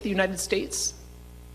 The United States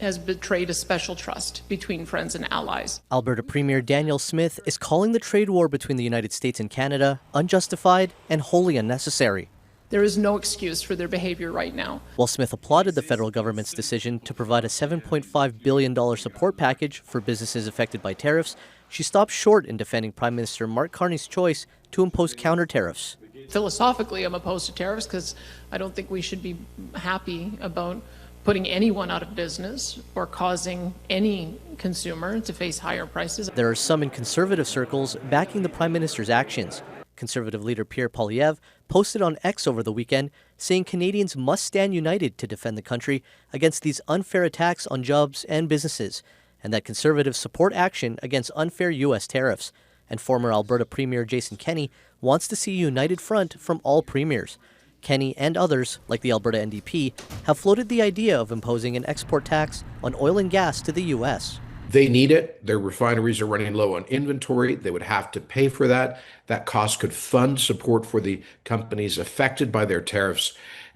has betrayed a special trust between friends and allies. Alberta Premier Danielle Smith is calling the trade war between the United States and Canada unjustified and wholly unnecessary. There is no excuse for their behavior right now. While Smith applauded the federal government's decision to provide a $7.5 billion support package for businesses affected by tariffs, she stopped short in defending Prime Minister Mark Carney's choice to impose counter-tariffs. Philosophically, I'm opposed to tariffs because I don't think we should be happy about putting anyone out of business or causing any consumer to face higher prices. There are some in conservative circles backing the Prime Minister's actions. Conservative leader Pierre Poilievre posted on X over the weekend saying Canadians must stand united to defend the country against these unfair attacks on jobs and businesses, and that Conservatives support action against unfair U.S. tariffs. And former Alberta Premier Jason Kenney wants to see a united front from all premiers. Kenney and others, like the Alberta NDP, have floated the idea of imposing an export tax on oil and gas to the U.S. They need it. Their refineries are running low on inventory. They would have to pay for that. That cost could fund support for the companies affected by their tariffs.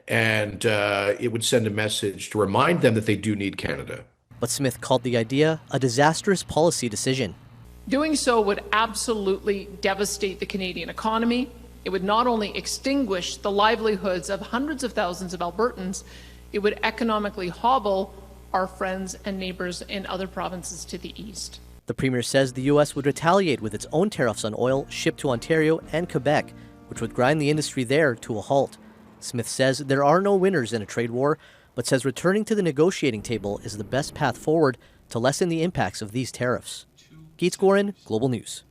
And it would send a message to remind them that they do need Canada. But Smith called the idea a disastrous policy decision. Doing so would absolutely devastate the Canadian economy. It would not only extinguish the livelihoods of hundreds of thousands of Albertans, it would economically hobble our friends and neighbors in other provinces to the east. The Premier says the U.S. would retaliate with its own tariffs on oil shipped to Ontario and Quebec, which would grind the industry there to a halt. Smith says there are no winners in a trade war, but says returning to the negotiating table is the best path forward to lessen the impacts of these tariffs. Guarin, Global News.